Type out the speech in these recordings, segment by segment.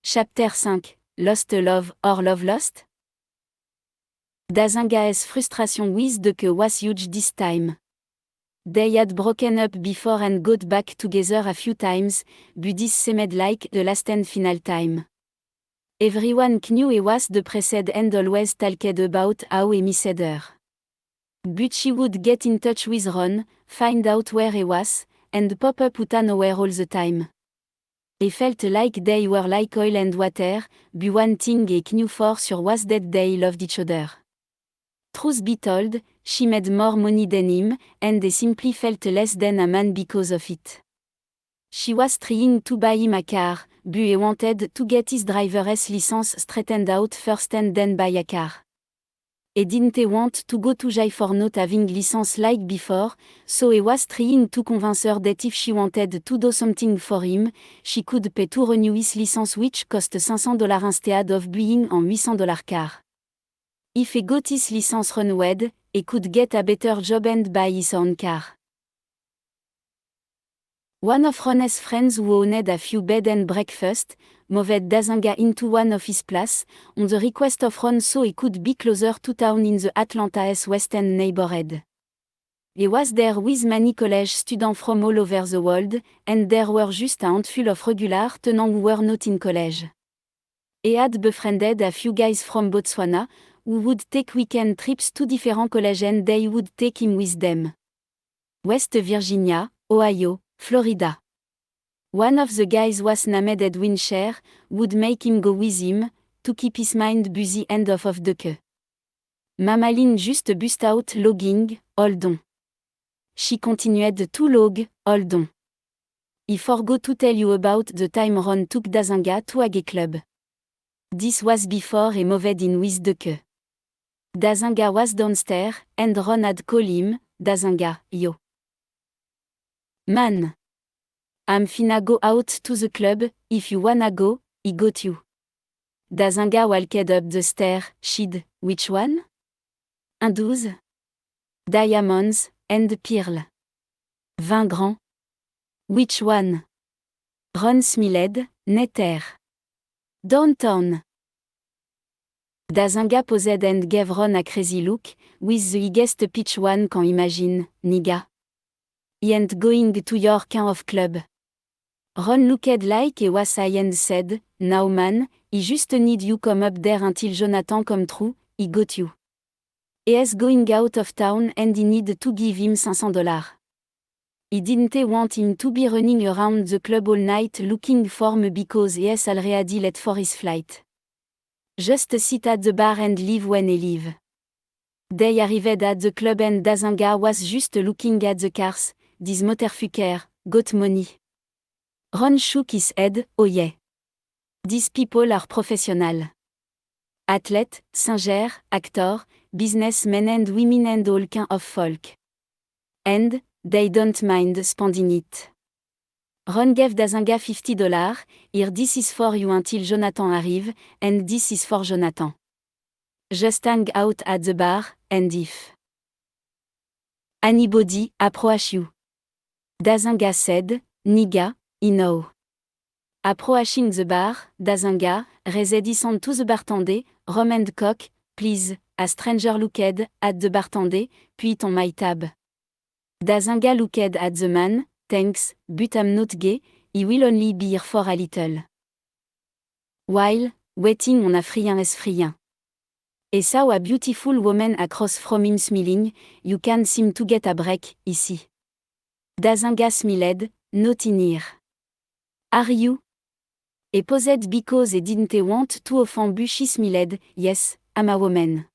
Chapter 5, Lost Love or Love Lost? Dazinga's frustration with the que was huge this time. They had broken up before and got back together a few times, but this seemed like the last and final time. Everyone knew he was depressed and always talked about how he missed her. But she would get in touch with Ron, find out where he was, and pop up out of nowhere all the time. He felt like they were like oil and water, but one thing he knew for sure was that they loved each other. Truth be told, she made more money than him, and he simply felt less than a man because of it. She was trying to buy him a car, but he wanted to get his driver's license straightened out first and then buy a car. He didn't want to go to jail for not having license like before, so he was trying to convince her that if she wanted to do something for him, she could pay to renew his license, which cost $500 instead of buying an $800 car. If he got his license renewed, he could get a better job and buy his own car. One of Ron's friends who owned a few bed and breakfast, moved Dazinga into one of his place, on the request of Ron so he could be closer to town in the Atlanta's West End neighborhood. He was there with many college students from all over the world, and there were just a handful of regular tenants who were not in college. He had befriended a few guys from Botswana, who would take weekend trips to different colleges and they would take him with them. West Virginia, Ohio, Florida. One of the guys was named Edwin Sher, would make him go with him, to keep his mind busy and off of the que. Mamaline just bust out logging, hold on. She continued to log, hold on. I forgot to tell you about the time Ron took Dazinga to a gay club. This was before he moved in with the que. Dazinga was downstairs, and Ron had called him, Dazinga, yo. Man. I'm finna go out to the club, if you wanna go, I got you. Dazinga walked up the stair, she'd, which one? Un 12. Diamonds, and pearl. 20 grands. Which one? Ron smiled, netter. Downtown. Dazinga posed and gave Ron a crazy look, with the biggest pitch one can imagine, nigga. He ain't going to your kind of club. Ron looked like he was high and said, now man, I just need you come up there until Jonathan come through, I got you. He is going out of town and I need to give him $500. He didn't want him to be running around the club all night looking for me because he is already late for his flight. Just sit at the bar and leave when he leave. They arrived at the club and Dazinga was just looking at the cars, this motherfucker, got money. Ron shook his head, oh yeah. These people are professional. Athlete, singer, actor, businessmen and women and all kind of folk. And, they don't mind spending it. Ron gave Dazinga $50, here this is for you until Jonathan arrive, and this is for Jonathan. Just hang out at the bar, and if anybody approach you. Dazinga said, nigga, I know. Approaching the bar, Dazinga, raised his hand to the bartender, rum and coke, please, a stranger looked at the bartender, puis on my tab. Dazinga looked at the man, thanks, but I'm not gay, I will only be here for a little while, waiting on a frien es frien. I saw a beautiful woman across from him smiling, you can seem to get a break, ici. Dazinga smiled, not in here. Are you? He paused because he didn't want to offend but she smiled, yes, I'm a woman.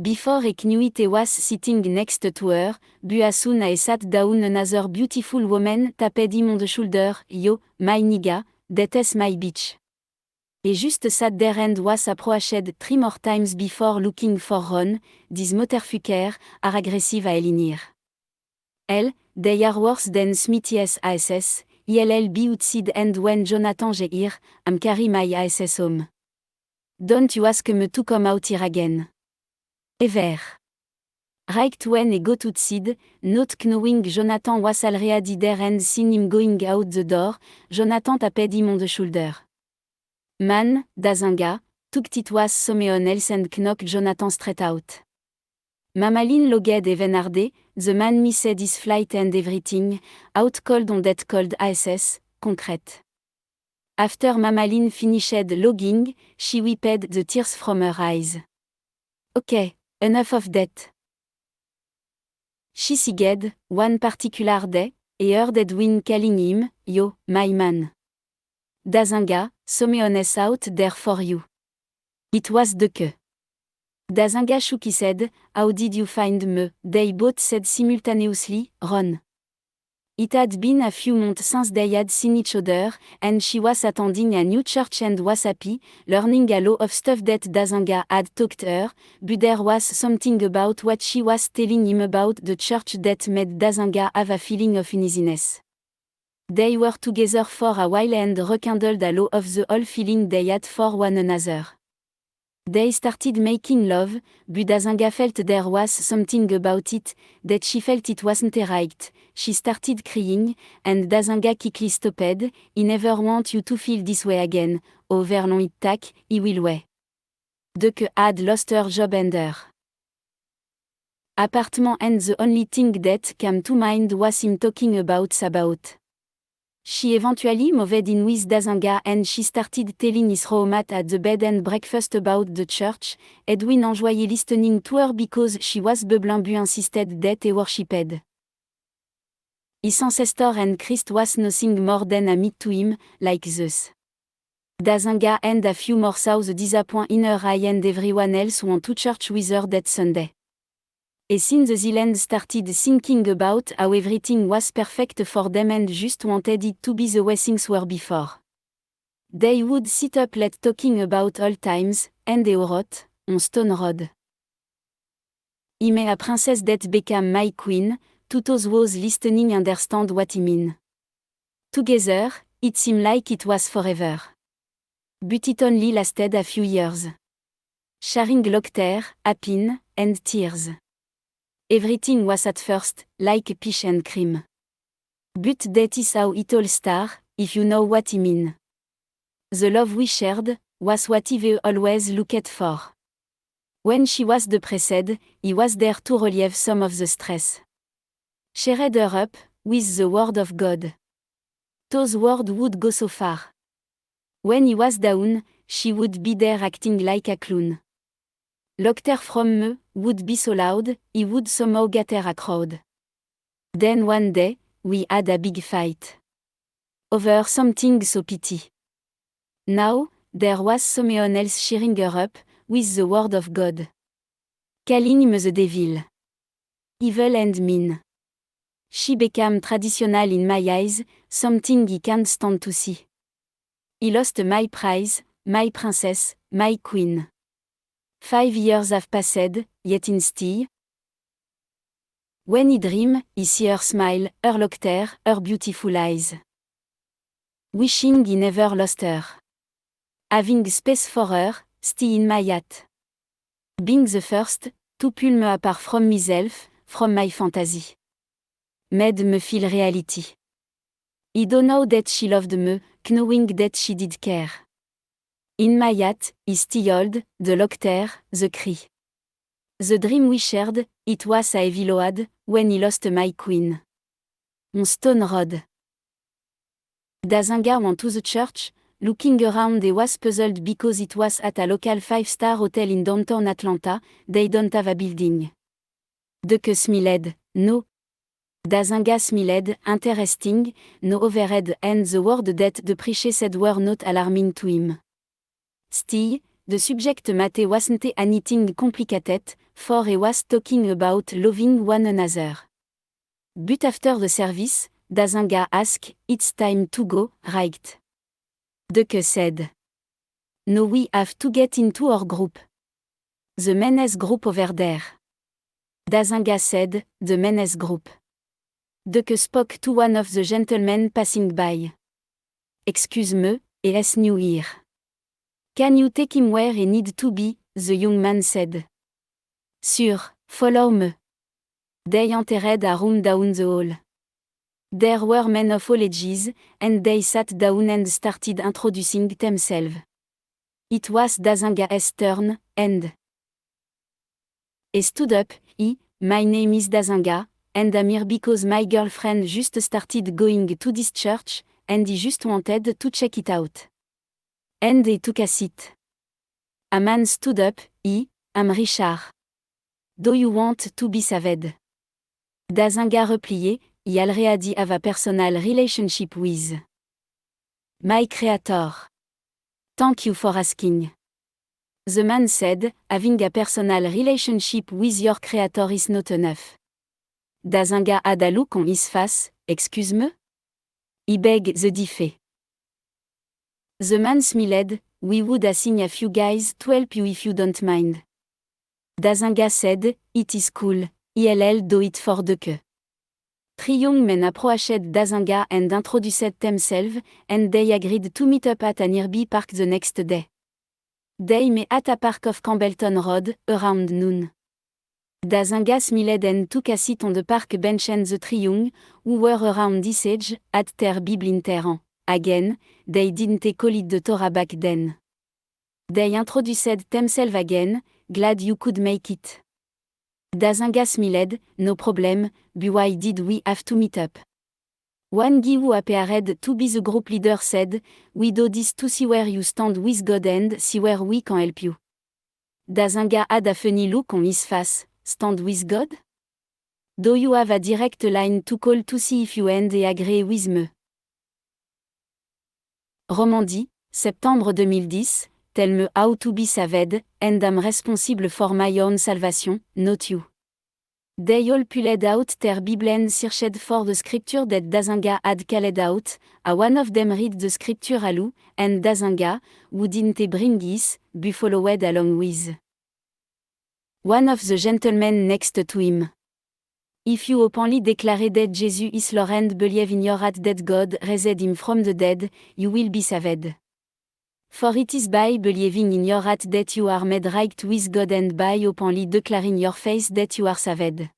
Before he knew it he was sitting next to her, but as soon as he sat down another beautiful woman tapped him on the shoulder, yo, my nigga, that is my bitch. He just sat there and was approached 3 more times before looking for Ron, these motherfucker are aggressive à Elinir. Hell, they are worse than Smithy's ASS, ILLB outside and when Jonathan get here, I'm carry my ASS home. Don't you ask me to come out here again. Ever. Reicht when e go outside, not knowing Jonathan was already there and seen him going out the door, Jonathan tapped him on the shoulder. Man, Dazinga, took it was someone else and knocked Jonathan straight out. Mamalin logged even harde, the man missed his flight and everything, out cold on that cold ASS, concrete. After Mamalin finished logging, she wiped the tears from her eyes. Okay, enough of that. She sighed, one particular day, he heard Edwin calling him, "Yo, my man. Dazinga, someone is out there for you." It was Deke. Dazinga shook his head. How did you find me? They both said simultaneously, Ron. It had been a few months since they had seen each other, and she was attending a new church and was happy, learning a lot of stuff that Dazinga had taught her, but there was something about what she was telling him about the church that made Dazinga have a feeling of uneasiness. They were together for a while and rekindled a lot of the old feeling they had for one another. They started making love, but Dazinga felt there was something about it, that she felt it wasn't right. She started crying, and Dazinga quickly stopped. "I never want you to feel this way again. Over long it take, he will way." Deke had lost her job and her apartment, and the only thing that came to mind was him talking about Sabaoth. She eventually moved in with Dazinga and she started telling his roommate at the bed and breakfast about the church. Edwin enjoyed listening to her because she was bubbling but insisted that he worshipped his ancestor and Christ was nothing more than a myth to him, like Zeus. Dazinga and a few more saw the disappointment in her eye and everyone else went to church with her that Sunday. And since the Zealand started thinking about how everything was perfect for them and just wanted it to be the way things were before. They would sit up late talking about old times, and they wrote, on Stone Road. I'm a princess that became my queen, to those was listening understand what I mean. Together, it seemed like it was forever. But it only lasted a few years. Sharing laughter, happiness, and tears. Everything was at first, like peach and cream. But that is how it all started, if you know what I mean. The love we shared, was what Eve always looked for. When she was depressed, he was there to relieve some of the stress. Cheered her up, with the word of God. Those words would go so far. When he was down, she would be there acting like a clown. Laughter from me would be so loud, he would somehow gather a crowd. Then one day, we had a big fight. Over something so petty. Now, there was someone else cheering her up, with the word of God. Calling him the devil. Evil and mean. She became traditional in my eyes, something he can't stand to see. He lost my prize, my princess, my queen. 5 years have passed, yet in still. When he dream, he see her smile, her laughter, her beautiful eyes. Wishing he never lost her. Having space for her, still in my heart. Being the first, to pull me apart from myself, from my fantasy. Made me feel reality. I don't know that she loved me, knowing that she did care. In my heart, is still old, the laughter, the cry. The dream we shared, it was a heavy load, when he lost my queen. On Stone Road. Dazinga went to the church, looking around and was puzzled because it was at a local 5-star hotel in downtown Atlanta. They don't have a building. Deke smiled, no. Dazinga smiled, interesting, no overhead, and the word that the preacher said were not alarming to him. Still, the subject matter wasn't anything complicated, for he was talking about loving one another. But after the service, Dazinga asked, "It's time to go, right?" Deke said, "No, we have to get into our group. The men's group over there." Dazinga said, "The men's group." Deke spoke to one of the gentlemen passing by. "Excuse me, is new here. Can you take him where he need to be?" the young man said. "Sure, follow me." They entered a room down the hall. There were men of all ages, and they sat down and started introducing themselves. It was Dazinga's turn, and he stood up. My name is Dazinga, and I'm here because my girlfriend just started going to this church, and he just wanted to check it out. And he took a seat. A man stood up. I'm Richard. Do you want to be saved? Dazinga replied, I already have a personal relationship with my creator. Thank you for asking. The man said, having a personal relationship with your creator is not enough. Dazinga had a look on his face. Excuse me? He begged the diffé. The man smiled. We would assign a few guys to help you if you don't mind. Dazinga said, it is cool, I'll do it for the que. 3 young men approached Dazinga and introduced themselves, and they agreed to meet up at a nearby park the next day. They met at a park off Campbellton Road, around noon. Dazinga smiled and took a seat on the park bench, and the 3 young, who were around this age, had their Bible in their hand. Again, they didn't call it the Torah back then. They introduced themselves again. Glad you could make it. Dazinga smiled. No problem, but why did we have to meet up? One guy who appeared to be the group leader said, we do this to see where you stand with God and see where we can help you. Dazinga had a funny look on his face. Stand with God? Do you have a direct line to call to see if you and agree with me? Romandie, septembre 2010. Tell me how to be saved, and I'm responsible for my own salvation, not you. They all pulled out their Bible and searched for the scripture that Dazinga had called out. One of them read the scripture aloud, and Dazinga, who didn't bring his, but followed along with one of the gentlemen next to him. If you openly declare that Jesus is Lord and believe in your heart that God raised him from the dead, you will be saved. For it is by believing in your heart that you are made right with God, and by openly declaring your faith that you are saved.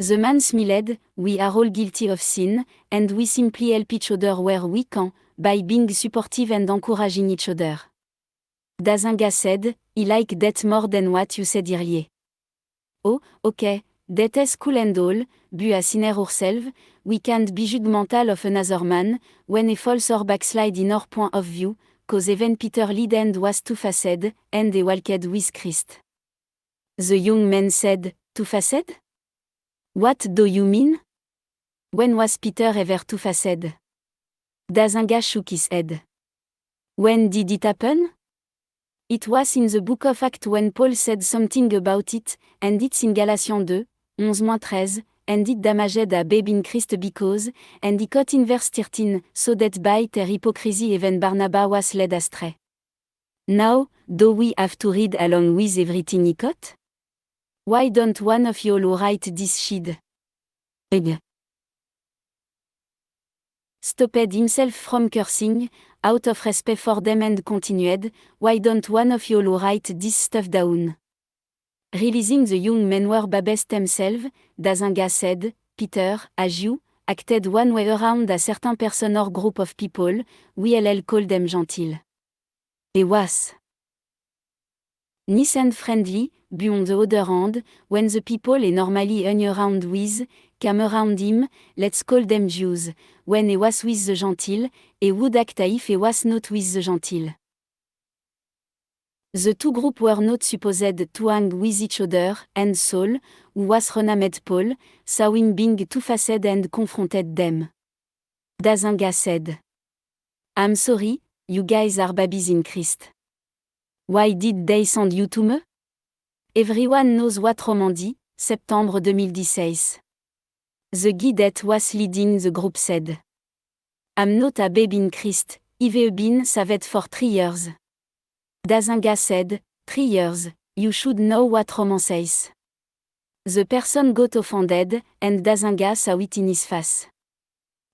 The man smiled. We are all guilty of sin, and we simply help each other where we can, by being supportive and encouraging each other. Dazinga said, I like that more than what you said earlier. Oh, okay, that is cool and all, but as sinner ourselves, we can't be judgmental of another man, when he falls or backslide in our point of view, cause even Peter lied and was two-faced, and he walked with Christ. The young man said, two-faced? What do you mean? When was Peter ever two-faced? Dazinga shook his head. When did it happen? It was in the book of Acts when Paul said something about it, and it's in Galatians 2, 11-13, and it damaged a babe in Christ because, and he caught in verse 13, so that by their hypocrisy even Barnabas was led astray. Now, do we have to read along with everything he caught? Why don't one of you all write this sheet? Stopped himself from cursing, out of respect for them, and continued, why don't one of you all write this stuff down? Realizing the young men were babes themselves, Dazinga said, Peter, as you acted one way around a certain person or group of people, we'll call them gentle. He was nice and friendly, but on the other hand, when the people he normally hung around with came around him, let's call them Jews, when he was with the gentle, he would act as if he was not with the gentle. The 2 groups were not supposed to hang with each other, and Saul, who was renamed Paul, saw him being two-faced and confronted them. Dazinga said, I'm sorry, you guys are babies in Christ. Why did they send you to me? Everyone knows what Romandie, septembre 2016. The guy that was leading the group said, I'm not a babe in Christ, I've been saved for 3 years. Dazinga said, 3 years, you should know what Romans says. The person got offended, and Dazinga saw it in his face.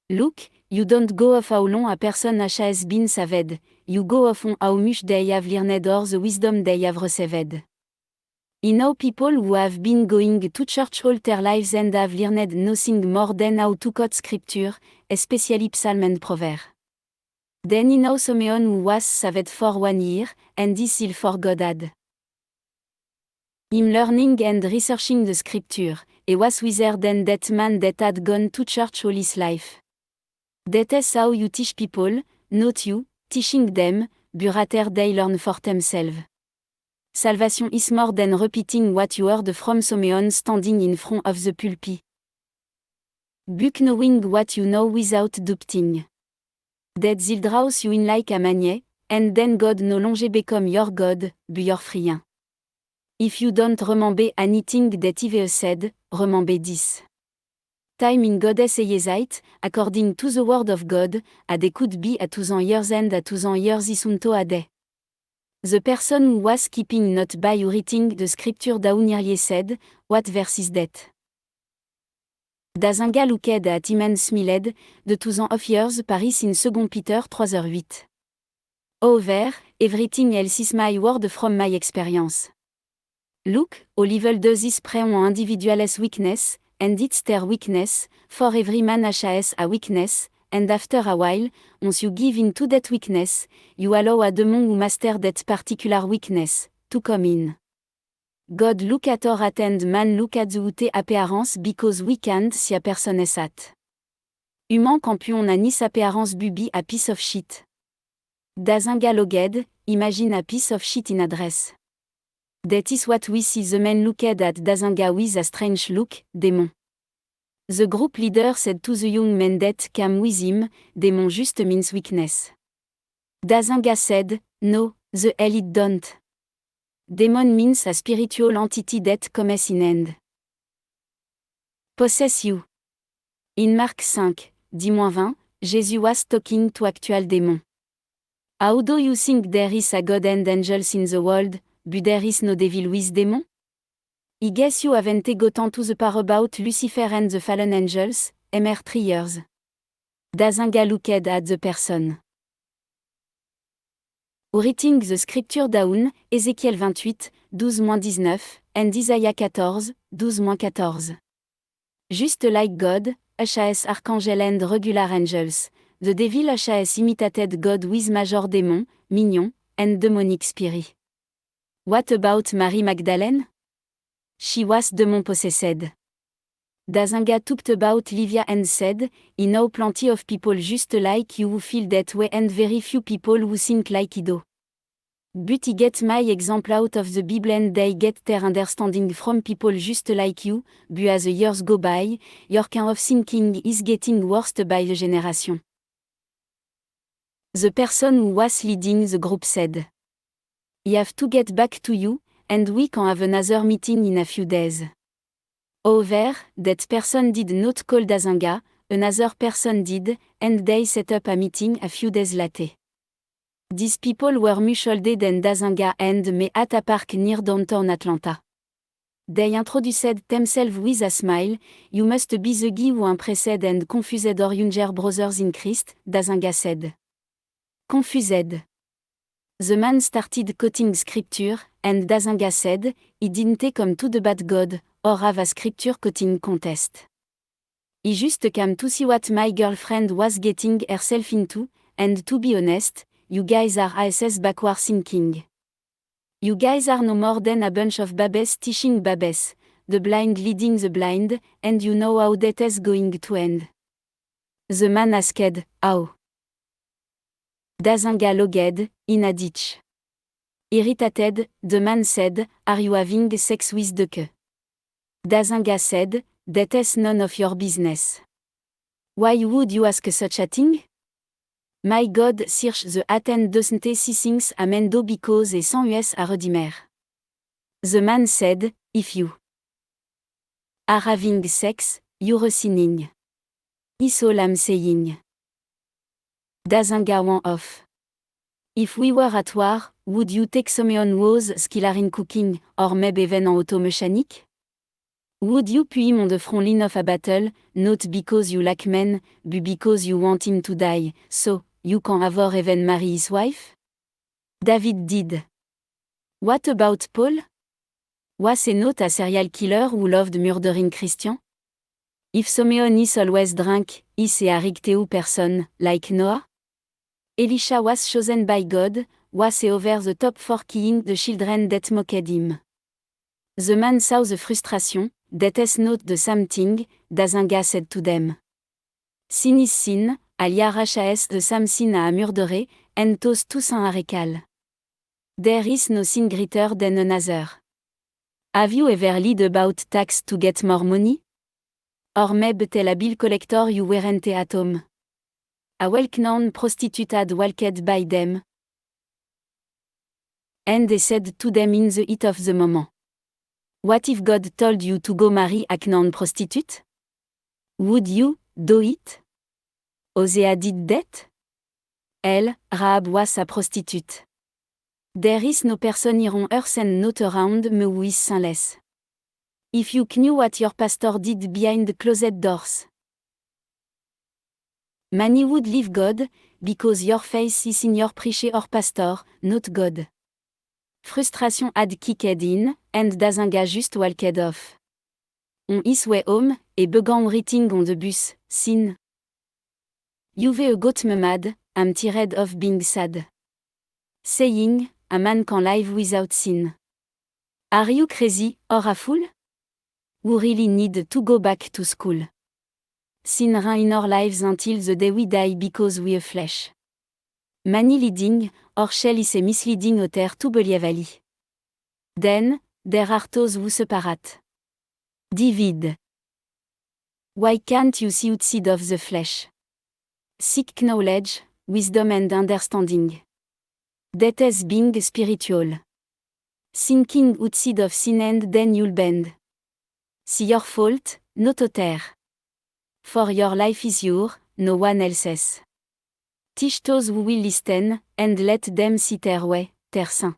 Look, you don't go off how long a person has been saved, you go off on how much they have learned or the wisdom they have received. I know people who have been going to church all their lives and have learned nothing more than how to quote scripture, especially psalm and proverb. Then I know someone who was saved for 1 year, and is still for God had. Him learning and researching the scripture, he was wiser than that man that had gone to church all his life. That is how you teach people, not you, teaching them, but rather they learn for themselves. Salvation is more than repeating what you heard from someone standing in front of the pulpit. But knowing what you know without doubting. That will draws you in like a magnet, and then God no longer become your God, but your friend. If you don't remember anything that I've said, remember this. Time in God's eyesight, according to the word of God, a day could be a 2,000 years and a 2,000 years is unto a day. The person who was keeping note by reading the scripture down nearly said, what verse is that? Dazinga looked at him and smiled, the 2,000 of years Paris in 2 Peter 3:8. However, everything else is my word from my experience. Look, all evil does is prey on individual's weakness, and it's their weakness, for every man has a weakness, and after a while, once you give in to that weakness, you allow a demon who master that particular weakness, to come in. God look at or at and man look at the outer appearance because we can't see a person is at. Human campion a nis appearance bubi a piece of shit. Dazinga loged, imagine a piece of shit in address. That is what we see the men looked at Dazinga with a strange look, demon. The group leader said to the young men that came with him, demon just means weakness. Dazinga said, no, the hell it don't. Demon means a spiritual entity that comes in end. Possess you. In Marc 5, 10-20, Jesus was talking to actual demon. How do you think there is a God and angels in the world, but there is no devil with demon? I guess you haven't gotten to the part about Lucifer and the fallen angels, Mr. 3 years. Dazinga looked at the person. Reading the scripture down, Ézéchiel 28, 12-19, and Isaiah 14, 12-14. Just like God, HAS archangel and regular angels, the devil HAS imitated God with major demon, minion, and demonic spirit. What about Mary Magdalene? She was demon possessed. Dazinga talked about Livia and said, I know plenty of people just like you who feel that way and very few people who think like I do. But I get my example out of the Bible and they get their understanding from people just like you, but as the years go by, your kind of thinking is getting worse by the generation. The person who was leading the group said, I have to get back to you, and we can have another meeting in a few days. However, that person did not call Dazinga, another person did, and they set up a meeting a few days later. These people were much older than Dazinga and me at a park near downtown Atlanta. They introduced themselves with a smile, you must be the guy who impressed and confused our younger brothers in Christ, Dazinga said. Confused. The man started quoting scripture, and Dazinga said, he didn't come to the bad God, or have a scripture quoting contest. He just came to see what my girlfriend was getting herself into, and to be honest, you guys are ASS backward thinking. You guys are no more than a bunch of babes teaching babes, the blind leading the blind, and you know how that is going to end. The man asked, how? Dazinga logged, in a ditch. Irritated, the man said, are you having sex with the queue? Dazinga said, that is none of your business. Why would you ask such a thing? My God search the Aten doesn't see things amendo because et sans us a redeemer. The man said, if you are having sex, you're sinning. Is all I'm saying. Dazinga went off. If we were at war, would you take someone who's skilled in cooking, or maybe even en auto-mechanic? Would you put him on the front line of a battle, not because you like men, but because you want him to die, so you can have or even marry his wife? David did. What about Paul? Was a not a serial killer who loved murdering Christian? If someone is always drunk, is a richteu person, like Noah? Elisha was chosen by God, was a over the top for killing the children that mocked him. The man saw the frustration, that is not the same thing, Dazinga said to them. Sin is sin, alia rachas the same sin a murderer, and tos tous un arekal. There is no sin greater than another. Have you ever lied about tax to get more money? Or maybe tell a bill collector you weren't at home. A well-known prostitute had walked by them. And they said to them in the heat of the moment. What if God told you to go marry a known prostitute? Would you do it? Hosea did that? Elle, Rahab was a prostitute. There is no person iron earth and not around me who is sinless. If you knew what your pastor did behind closed doors. Many would leave God, because your face is in your preacher or pastor, not God. Frustration had kicked in, and Dazinga just walked off. On his way home, et began writing on the bus, sin. You've got me mad, I'm tired of being sad. Saying, a man can live without sin. Are you crazy, or a fool? We really need to go back to school. Sin reign in our lives until the day we die because we are flesh. Many leading, or shell is a misleading author to believe. Then, there are those who separate. David. Why can't you see outside of the flesh? Seek knowledge, wisdom and understanding. That is being spiritual. Thinking outside of sin and then you'll bend. See your fault, not other. For your life is your, no one else's. Teach those who will listen, and let them see their way, their sin.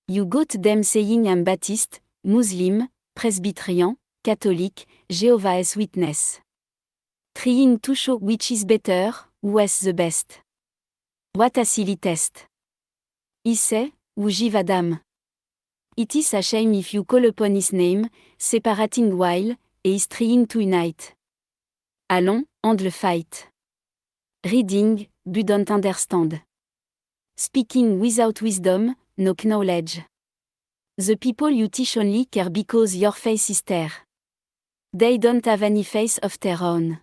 You got them saying I'm Baptist, Muslim, Presbyterian, Catholic, Jehovah's Witness. Trying to show which is better, who is the best. What a silly test. He say, who give Adam. It is a shame if you call upon his name, separating while, he is trying to unite. Allons, and le fight. Reading, but don't understand. Speaking without wisdom, no knowledge. The people you teach only care because your face is there. They don't have any face of their own.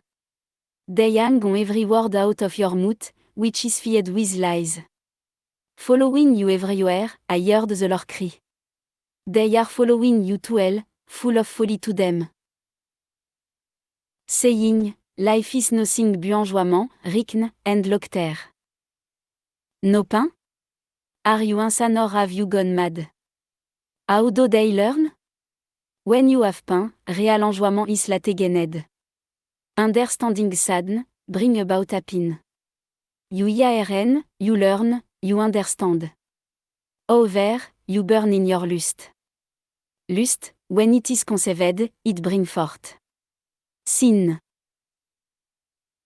They hang on every word out of your mouth, which is filled with lies. Following you everywhere, I heard the Lord cry. They are following you to hell, full of folly to them. Saying, life is nothing but enjoyment, rickn, and laughter. No pain? Are you insane or have you gone mad? How do they learn? When you have pain, real enjoyment is la tegened. Understanding sadn, bring about happin. You yarn, you learn, you understand. Over, you burn in your lust. Lust, when it is conceived, it bring forth. Sin.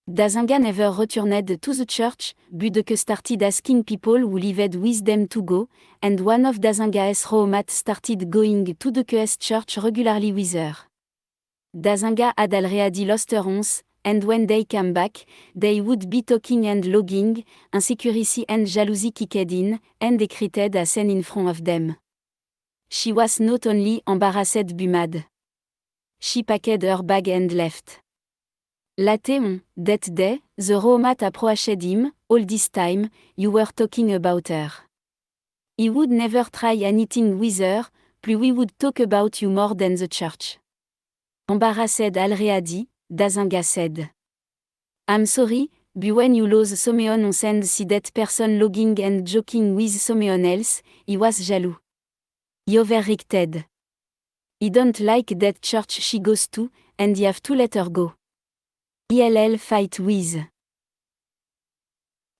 Dazinga never returned to the church, but started asking people who lived with them to go, and one of Dazinga's roommates started going to the QS church regularly with her. Dazinga had already lost her once, and when they came back, they would be talking and logging, insecurity and jealousy kicked in, and they created a scene in front of them. She was not only embarrassed but mad. She packed her bag and left. Later on, that day, the roommate approached him, all this time, you were talking about her. He would never try anything with her, plus we would talk about you more than the church. Embarrassed already, Dazinga said. I'm sorry, but when you lose someone on and see that person logging and joking with someone else, he was jealous. He overreacted. He don't like that church she goes to, and he have to let her go. ILL fight with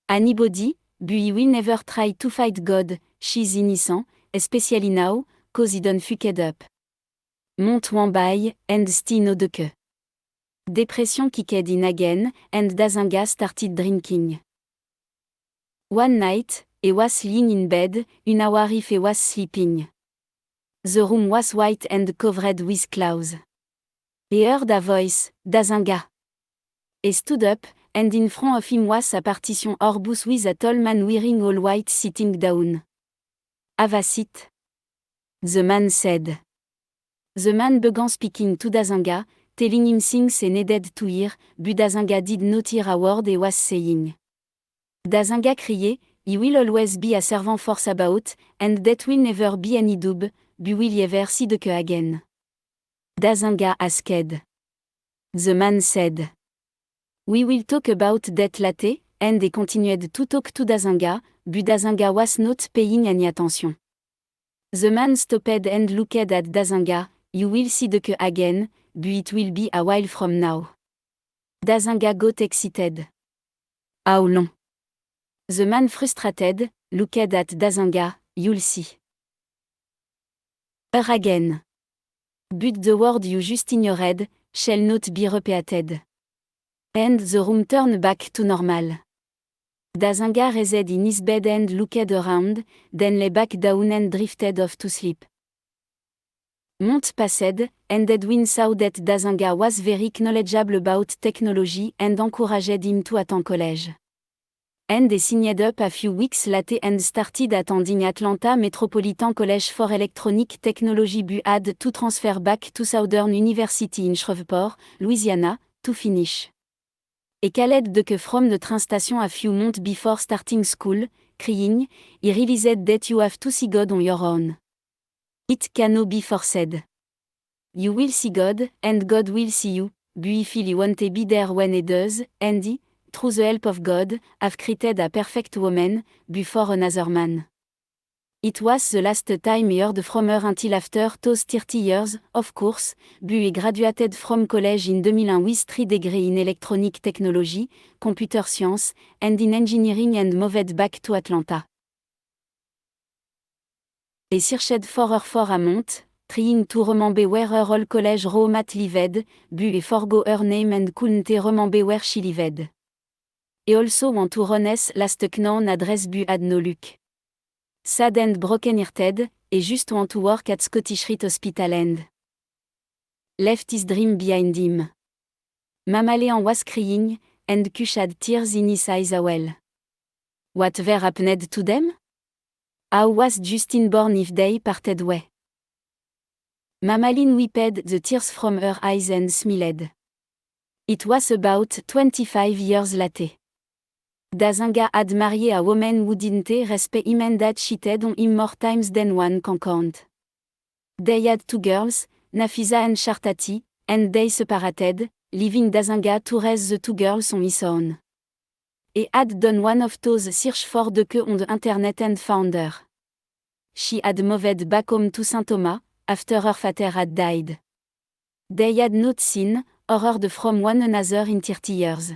anybody, but he will never try to fight God, she's innocent, especially now, cause he done fucked up. Mont one by, and stino de que. Depression kicked in again, and Dazinga started drinking. One night, he was lying in bed, 1 hour if he was sleeping. The room was white and covered with clouds. He heard a voice, Dazinga. He stood up, and in front of him was a partition Orbus with a tall man wearing all white sitting down. Have a seat. The man said. The man began speaking to Dazinga, telling him things he needed to hear, but Dazinga did not hear a word he was saying. Dazinga cried, He will always be a servant force about, and that will never be any dub, but will ye ever see the queue again? Dazinga asked. The man said. We will talk about that later, and they continued to talk to Dazinga, but Dazinga was not paying any attention. The man stopped and looked at Dazinga. You will see the queue again, but it will be a while from now. Dazinga got excited. How long? The man frustrated, looked at Dazinga. You'll see. Again. But the word you just ignored shall not be repeated. And the room turned back to normal. Dazinga raised in his bed and looked around, then lay back down and drifted off to sleep. Months passed, and Edwin saw that Dazinga was very knowledgeable about technology and encouraged him to attend college. And they signed up a few weeks later and started attending Atlanta Metropolitan College for Electronic Technology but had to transfer back to Southern University in Shreveport, Louisiana, to finish. He called the queue from the train station a few months before starting school, crying, he realized that you have to see God on your own. It cannot be forced. You will see God, and God will see you, but if you want to be there when He does, and He, through the help of God, have created a perfect woman, before another man. It was the last time he heard from her until after those 30 years, of course, but he graduated from college in 2001 with 3 degrees in electronic technology, computer science, and in engineering and moved back to Atlanta. He searched for her for a month, trying to remember where her old college roommate lived, but he forgot her name and couldn't remember where she lived. He also want to Ron's last known address but had no luck. Sad and broken-hearted, he just want to work at Scottish Rite Hospital and left his dream behind him. Mama Leanne was crying, and Kush had tears in his eyes as well. What were happened to them? How was Justin born if they parted way? Mama Lynn wiped the tears from her eyes and smiled. It was about 25 years later. Dazinga had married a woman who didn't respect him and had cheated on him more times than one can count. They had 2 girls, Nafisa and Shartati, and they separated, leaving Dazinga to raise the 2 girls on his own. He had done one of those search for the queue on the internet and found her. She had moved back home to St. Thomas, after her father had died. They had not seen, or heard from one another in 30 years.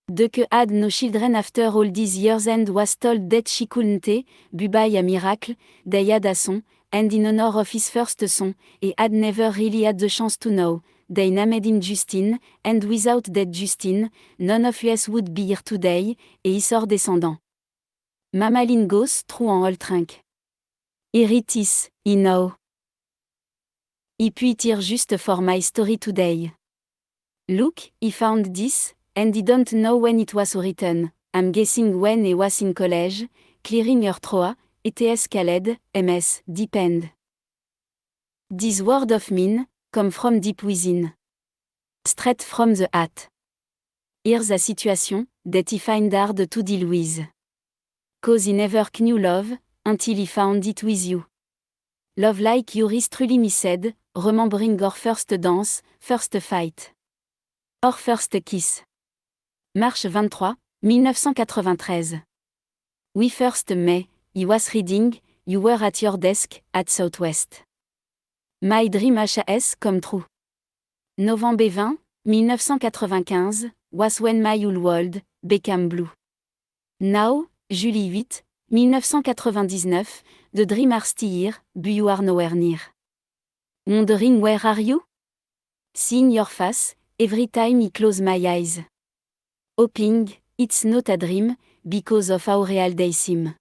The queue had no children after all these years and was told that she couldn't, but by a miracle, they had a son, and in honor of his first son, he had never really had the chance to know. They named him Justin, and without that Justin, none of us would be here today, et his descendant. Mama Lynn goes through an old trunk. Here it is, he know. He put it here just for my story today. Look, he found this, and he don't know when it was written. I'm guessing when he was in college, clearing her throat, ETS Khaled, MS, depend. This word of mine, come from deep within. Straight from the heart. Here's a situation, that he find hard to deal with. 'Cause he never knew love, until he found it with you. Love like yours truly me said, remembering our first dance, first fight. Our first kiss. Marche 23, 1993. We first met, he was reading, you were at your desk, at Southwest. My dream has come true. Novembre 20, 1995, was when my whole world became blue. Now, Julie 8, 1999, the dream are still here, but you are nowhere near. Wondering where are you? Seeing your face, every time I close my eyes. Hoping, it's not a dream, because of how real they seem.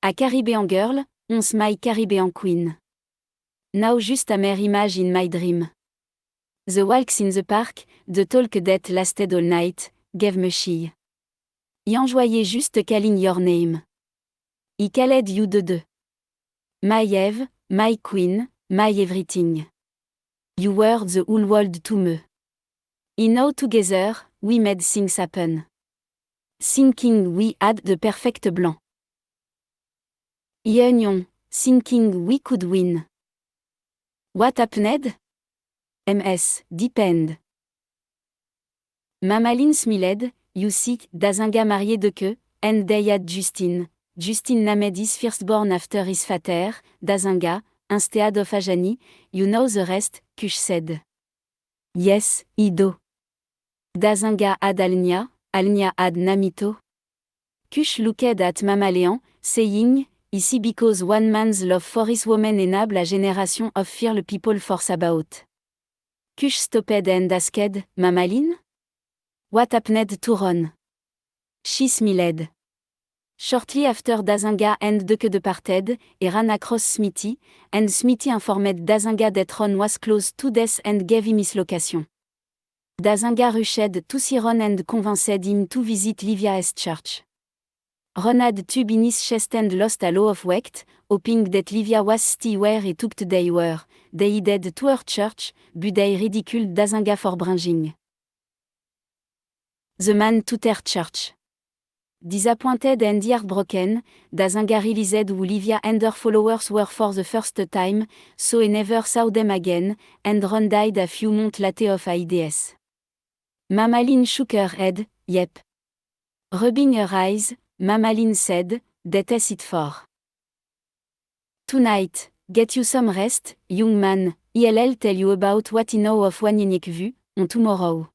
A Caribbean girl, once my Caribbean queen. Now just a mere image in my dream. The walks in the park, the talk that lasted all night, gave me chill. I enjoyais juste calling your name. I called you de. My Eve, my queen, my everything. You were the whole world to me. I know together, we made things happen. Thinking we had the perfect blanc. Union, thinking we could win. What happened? MS, depend. Mamaline smiled, you see, Dazinga marié de que, and they had Justine. Justine named his firstborn after his father, Dazinga, instead of Ajani, you know the rest, Kush said. Yes, Ido. Dazinga had Alnia, Alnia had Namito. Kush looked at Mamaleon, saying, ici because one man's love for his woman enable a generation of fearful people force about. Kush stopped and asked, Mamaline? What happened to Ron? She smiled. Shortly after Dazinga and Deke departed, he ran across Smithy, and Smithy informed Dazinga that Ron was close to death and gave him his location. Dazinga rushed to see Ron and convinced him to visit Livia's church. Ron had tube in his chest and lost a lot of weight, hoping that Livia was still where he took they were. They headed to her church, but they ridiculed Dazinga for bringing the man to their church. Disappointed and heartbroken, Dazinga realized who Livia and her followers were for the first time, so he never saw them again, and Ron died a few months later of AIDS. Mamaline shook her head, yep. Rubbing her eyes, Mamaline said, that's it for tonight. Get you some rest, young man. I'll tell you about what I know of Wanyanyek Vu, on tomorrow.